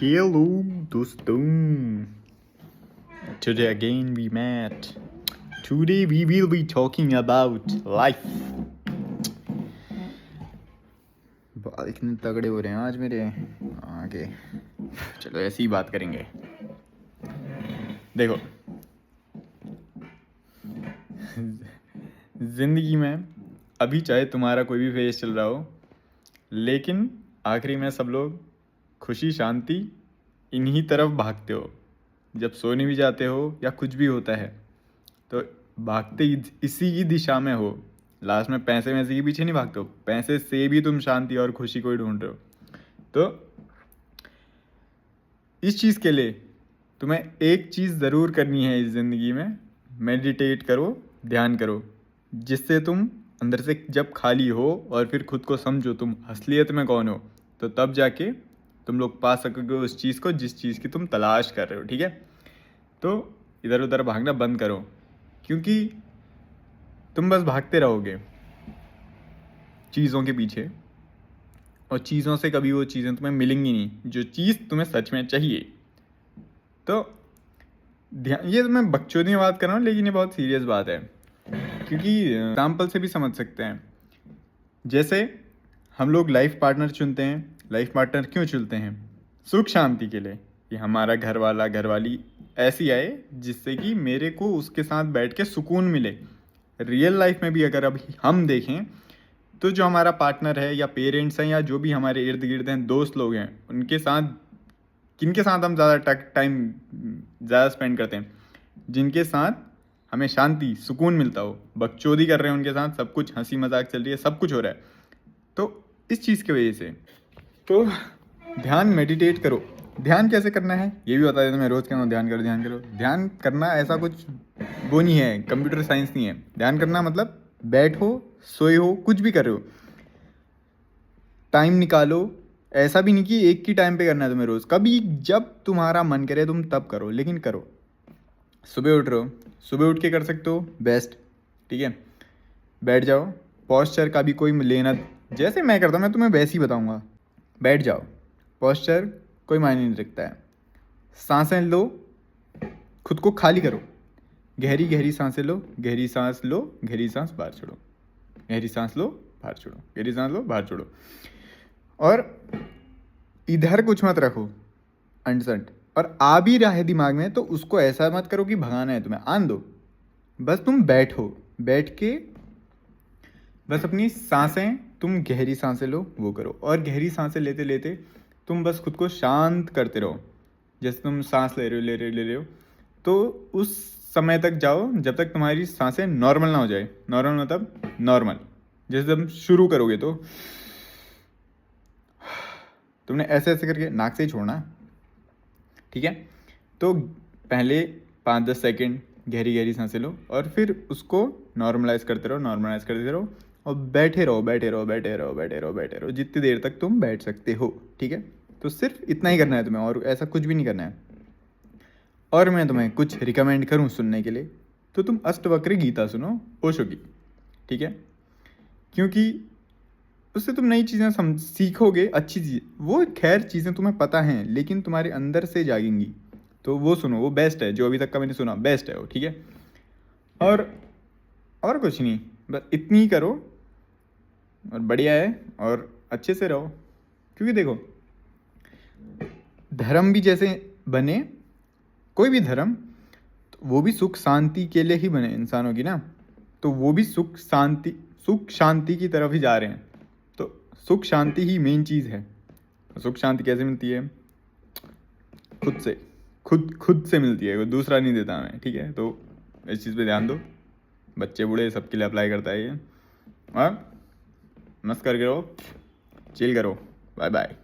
Hello, dostum. Today again we met. Today we will be talking about life. बाल इतने तगड़े हो रहे हैं आज मेरे आगे। चलो ऐसी ही बात करेंगे। देखो, जिंदगी में अभी चाहे तुम्हारा कोई भी फेज चल रहा हो, लेकिन आखिरी में सब लोग खुशी शांति इन्हीं तरफ भागते हो। जब सोने भी जाते हो या कुछ भी होता है तो भागते इसी की दिशा में हो। लास्ट में पैसे वैसे के पीछे नहीं भागते हो, पैसे से भी तुम शांति और खुशी को ही ढूंढ रहे हो। तो इस चीज़ के लिए तुम्हें एक चीज़ ज़रूर करनी है इस ज़िंदगी में। मेडिटेट करो, ध्यान करो, जिससे तुम अंदर से जब खाली हो और फिर खुद को समझो तुम असलियत में कौन हो, तो तब जाके तुम लोग पा सकोगे उस चीज़ को जिस चीज़ की तुम तलाश कर रहे हो। ठीक है, तो इधर उधर भागना बंद करो, क्योंकि तुम बस भागते रहोगे चीज़ों के पीछे और चीज़ों से कभी वो चीज़ें तुम्हें मिलेंगी नहीं जो चीज़ तुम्हें सच में चाहिए। तो ध्यान, ये तो मैं बकचोदी में बात कर रहा हूँ, लेकिन ये बहुत सीरियस बात है, क्योंकि एग्जाम्पल से भी समझ सकते हैं। जैसे हम लोग लाइफ पार्टनर चुनते हैं। लाइफ पार्टनर क्यों चुनते हैं? सुख शांति के लिए, कि हमारा घर वाला घर वाली ऐसी आए जिससे कि मेरे को उसके साथ बैठ के सुकून मिले। रियल लाइफ में भी अगर अभी हम देखें तो जो हमारा पार्टनर है या पेरेंट्स हैं या जो भी हमारे इर्द गिर्द हैं, दोस्त लोग हैं, उनके साथ किनके साथ हम ज़्यादा टाइम ज़्यादा स्पेंड करते हैं? जिनके साथ हमें शांति सुकून मिलता हो। बकचोदी कर रहे हैं उनके साथ, सब कुछ हंसी मजाक चल रही है, सब कुछ हो रहा है। तो इस चीज़ की वजह से तो ध्यान, मेडिटेट करो। ध्यान कैसे करना है ये भी बता देता, मैं रोज़ कहता हूँ ध्यान करो ध्यान करो। ध्यान करना ऐसा कुछ वो नहीं है, कंप्यूटर साइंस नहीं है। ध्यान करना मतलब बैठो, सोए हो, कुछ भी कर रहे हो, टाइम निकालो। ऐसा भी नहीं कि एक ही टाइम पे करना है तुम्हें रोज़, कभी जब तुम्हारा मन करे तुम तब करो, लेकिन करो। सुबह उठ रहे हो, सुबह उठ के कर सकते हो, बेस्ट। ठीक है, बैठ जाओ। पॉस्चर का भी कोई लेना, जैसे मैं करता हूँ मैं तुम्हें वैसे ही बताऊँगा। बैठ जाओ, पॉस्चर कोई मायने नहीं रखता है। सांसें लो, खुद को खाली करो, गहरी गहरी सांसें लो, गहरी सांस लो, गहरी सांस बाहर छोड़ो, गहरी सांस लो, बाहर छोड़ो, गहरी सांस लो, बाहर छोड़ो। और इधर कुछ मत रखो अनसंट, और आ भी रहा है दिमाग में तो उसको ऐसा मत करो कि भगाना है तुम्हें, आन दो। बस तुम बैठो, बैठ के बस अपनी सांसें, तुम गहरी सांसें लो, वो करो। और गहरी सांसें लेते लेते तुम बस खुद को शांत करते रहो। जैसे तुम सांस ले रहे हो, ले रहे हो, तो उस समय तक जाओ जब तक तुम्हारी सांसें नॉर्मल ना हो जाए। नॉर्मल मतलब नॉर्मल, जैसे तुम शुरू करोगे तो तुमने ऐसे ऐसे करके नाक से ही छोड़ना है। ठीक है, तो पहले 5-10 सेकेंड गहरी गहरी सांसें लो और फिर उसको नॉर्मलाइज करते रहो, नॉर्मलाइज करते रहो, और बैठे रहो, बैठे रहो, बैठे रहो, बैठे रहो, बैठे रहो, जितनी देर तक तुम बैठ सकते हो। ठीक है, तो सिर्फ इतना ही करना है तुम्हें, और ऐसा कुछ भी नहीं करना है। और मैं तुम्हें कुछ रिकमेंड करूँ सुनने के लिए, तो तुम अष्टवक्र गीता सुनो, ओशो की। ठीक है, क्योंकि उससे तुम नई चीज़ें सीखोगे, अच्छी चीज़। वो खैर चीज़ें तुम्हें पता हैं लेकिन तुम्हारे अंदर से जागेंगी, तो वो सुनो, वो बेस्ट है, जो अभी तक का मैंने सुना बेस्ट है वो। ठीक है, और कुछ नहीं, बस इतनी ही करो और बढ़िया है, और अच्छे से रहो। क्योंकि देखो, धर्म भी जैसे बने, कोई भी धर्म, तो वो भी सुख शांति के लिए ही बने इंसानों की ना, तो वो भी सुख शांति की तरफ ही जा रहे हैं। तो सुख शांति ही मेन चीज़ है। सुख शांति कैसे मिलती है? खुद से मिलती है, कोई दूसरा नहीं देता हमें। ठीक है, तो इस चीज़ पे ध्यान दो। बच्चे बूढ़े सबके लिए अप्लाई करता है ये। और मस्त करके रहो, चिल करो। Bye bye.